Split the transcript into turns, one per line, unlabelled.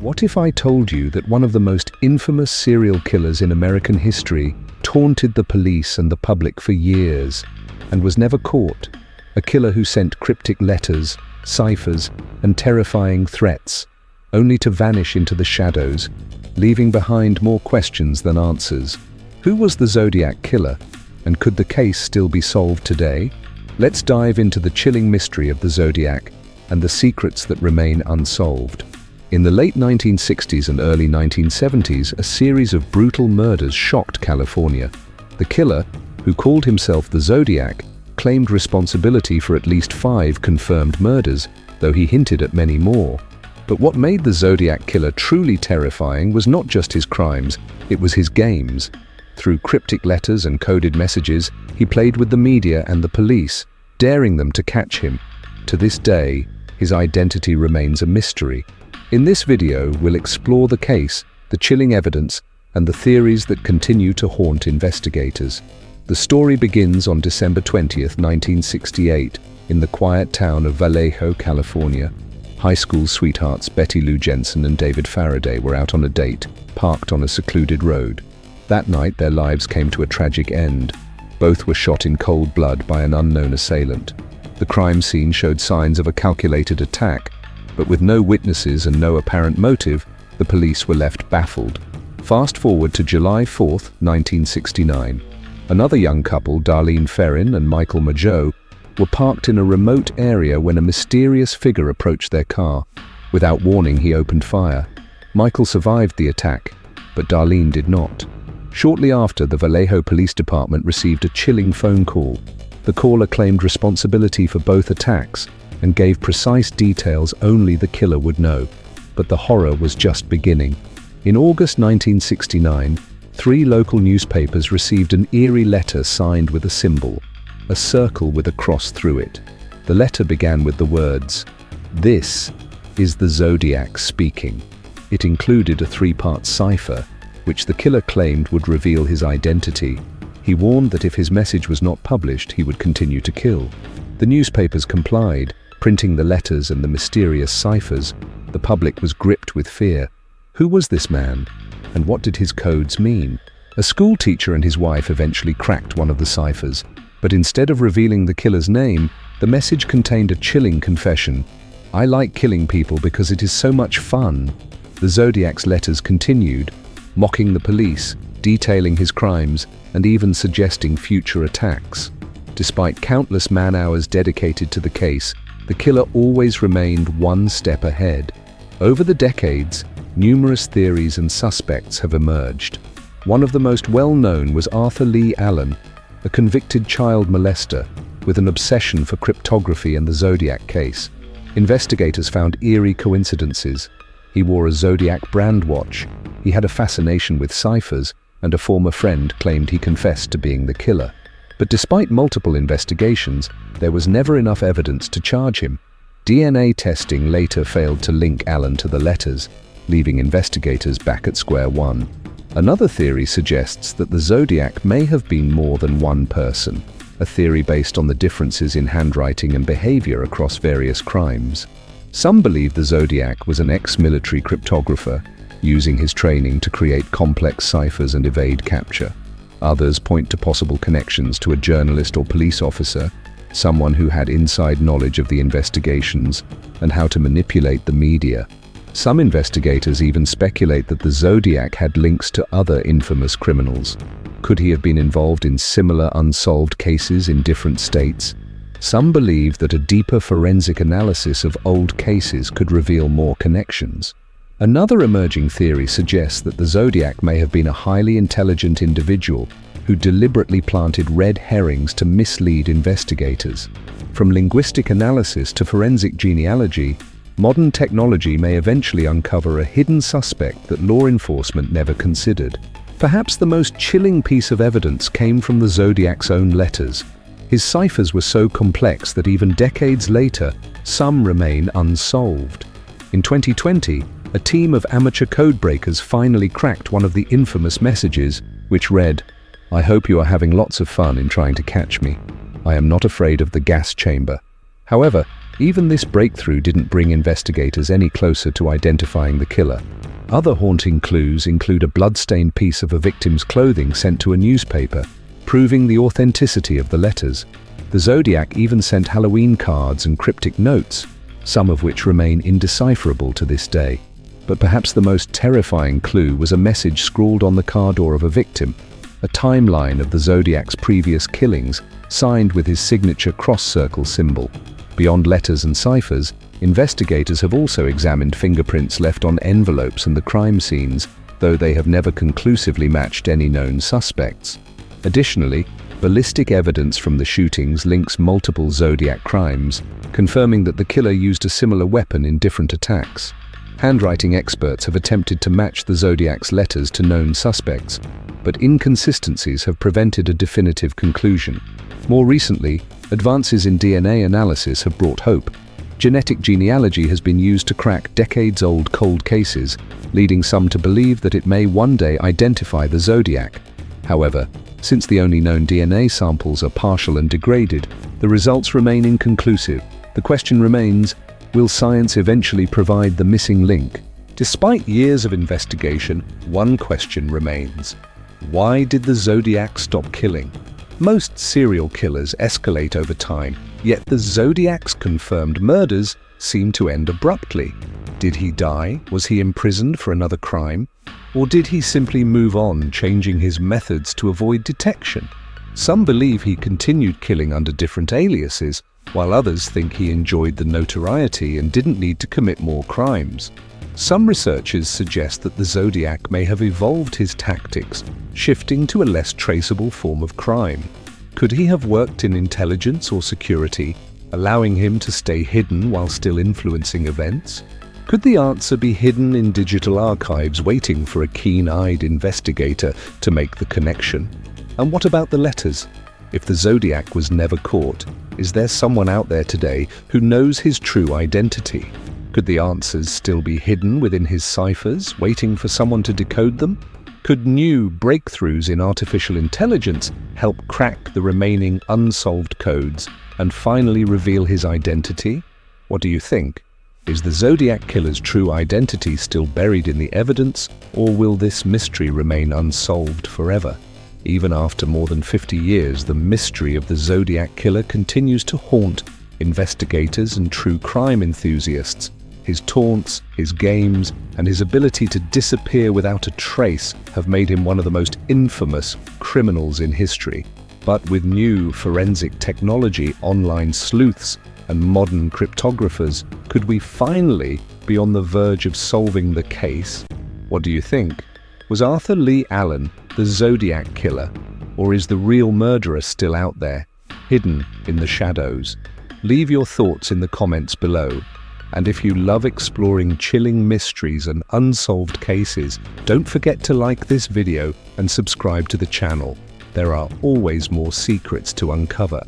What if I told you that one of the most infamous serial killers in American history taunted the police and the public for years and was never caught? A killer who sent cryptic letters, ciphers, and terrifying threats, only to vanish into the shadows, leaving behind more questions than answers. Who was the Zodiac Killer, and could the case still be solved today? Let's dive into the chilling mystery of the Zodiac and the secrets that remain unsolved. In the late 1960s and early 1970s, a series of brutal murders shocked California. The killer, who called himself the Zodiac, claimed responsibility for at least 5 confirmed murders, though he hinted at many more. But what made the Zodiac Killer truly terrifying was not just his crimes, it was his games. Through cryptic letters and coded messages, he played with the media and the police, daring them to catch him. To this day, his identity remains a mystery. In this video, we'll explore the case, the chilling evidence, and the theories that continue to haunt investigators. The story begins on December 20th, 1968, in the quiet town of Vallejo, California. High school sweethearts Betty Lou Jensen and David Faraday were out on a date, parked on a secluded road. That night, their lives came to a tragic end. Both were shot in cold blood by an unknown assailant. The crime scene showed signs of a calculated attack, but with no witnesses and no apparent motive, the police were left baffled. Fast forward to July 4th, 1969. Another young couple, Darlene Ferrin and Michael Mageau, were parked in a remote area when a mysterious figure approached their car. Without warning, he opened fire. Michael survived the attack, but Darlene did not. Shortly after, the Vallejo Police Department received a chilling phone call. The caller claimed responsibility for both attacks and gave precise details only the killer would know. But the horror was just beginning. In August 1969, 3 local newspapers received an eerie letter signed with a symbol, a circle with a cross through it. The letter began with the words, "This is the Zodiac speaking." It included a 3-part cipher, which the killer claimed would reveal his identity. He warned that if his message was not published, he would continue to kill. The newspapers complied, printing the letters and the mysterious ciphers. The public was gripped with fear. Who was this man? And what did his codes mean? A school teacher and his wife eventually cracked one of the ciphers, but instead of revealing the killer's name, the message contained a chilling confession. "I like killing people because it is so much fun." The Zodiac's letters continued, mocking the police, detailing his crimes, and even suggesting future attacks. Despite countless man-hours dedicated to the case, the killer always remained one step ahead. Over the decades, numerous theories and suspects have emerged. One of the most well-known was Arthur Lee Allen, a convicted child molester with an obsession for cryptography and the Zodiac case. Investigators found eerie coincidences. He wore a Zodiac brand watch, he had a fascination with ciphers, and a former friend claimed he confessed to being the killer. But despite multiple investigations, there was never enough evidence to charge him. DNA testing later failed to link Allen to the letters, leaving investigators back at square one. Another theory suggests that the Zodiac may have been more than one person, a theory based on the differences in handwriting and behavior across various crimes. Some believe the Zodiac was an ex-military cryptographer, using his training to create complex ciphers and evade capture. Others point to possible connections to a journalist or police officer, someone who had inside knowledge of the investigations and how to manipulate the media. Some investigators even speculate that the Zodiac had links to other infamous criminals. Could he have been involved in similar unsolved cases in different states? Some believe that a deeper forensic analysis of old cases could reveal more connections. Another emerging theory suggests that the Zodiac may have been a highly intelligent individual who deliberately planted red herrings to mislead investigators. From linguistic analysis to forensic genealogy, modern technology may eventually uncover a hidden suspect that law enforcement never considered. Perhaps the most chilling piece of evidence came from the Zodiac's own letters. His ciphers were so complex that even decades later, some remain unsolved. In 2020, a team of amateur codebreakers finally cracked one of the infamous messages, which read, "I hope you are having lots of fun in trying to catch me. I am not afraid of the gas chamber." However, Even this breakthrough didn't bring investigators any closer to identifying the killer. Other haunting clues include a blood-stained piece of a victim's clothing sent to a newspaper, proving the authenticity of the letters. The Zodiac even sent Halloween cards and cryptic notes, some of which remain indecipherable to this day. But perhaps the most terrifying clue was a message scrawled on the car door of a victim, a timeline of the Zodiac's previous killings, signed with his signature cross-circle symbol. Beyond letters and ciphers, investigators have also examined fingerprints left on envelopes and the crime scenes, though they have never conclusively matched any known suspects. Additionally, ballistic evidence from the shootings links multiple Zodiac crimes, confirming that the killer used a similar weapon in different attacks. Handwriting experts have attempted to match the Zodiac's letters to known suspects, but inconsistencies have prevented a definitive conclusion. More recently, advances in DNA analysis have brought hope. Genetic genealogy has been used to crack decades-old cold cases, leading some to believe that it may one day identify the Zodiac. However, since the only known DNA samples are partial and degraded, the results remain inconclusive. The question remains, will science eventually provide the missing link? Despite years of investigation, one question remains. Why did the Zodiac stop killing? Most serial killers escalate over time, yet the Zodiac's confirmed murders seem to end abruptly. Did he die? Was he imprisoned for another crime? Or did he simply move on, changing his methods to avoid detection? Some believe he continued killing under different aliases, while others think he enjoyed the notoriety and didn't need to commit more crimes. Some researchers suggest that the Zodiac may have evolved his tactics, shifting to a less traceable form of crime. Could he have worked in intelligence or security, allowing him to stay hidden while still influencing events? Could the answer be hidden in digital archives waiting for a keen-eyed investigator to make the connection? And what about the letters? If the Zodiac was never caught, is there someone out there today who knows his true identity? Could the answers still be hidden within his ciphers, waiting for someone to decode them? Could new breakthroughs in artificial intelligence help crack the remaining unsolved codes and finally reveal his identity? What do you think? Is the Zodiac Killer's true identity still buried in the evidence, or will this mystery remain unsolved forever? Even after more than 50 years, the mystery of the Zodiac Killer continues to haunt investigators and true crime enthusiasts. His taunts, his games, and his ability to disappear without a trace have made him one of the most infamous criminals in history. But with new forensic technology, online sleuths, and modern cryptographers, could we finally be on the verge of solving the case? What do you think? Was Arthur Lee Allen the Zodiac Killer, or is the real murderer still out there, hidden in the shadows? Leave your thoughts in the comments below. And if you love exploring chilling mysteries and unsolved cases, don't forget to like this video and subscribe to the channel. There are always more secrets to uncover.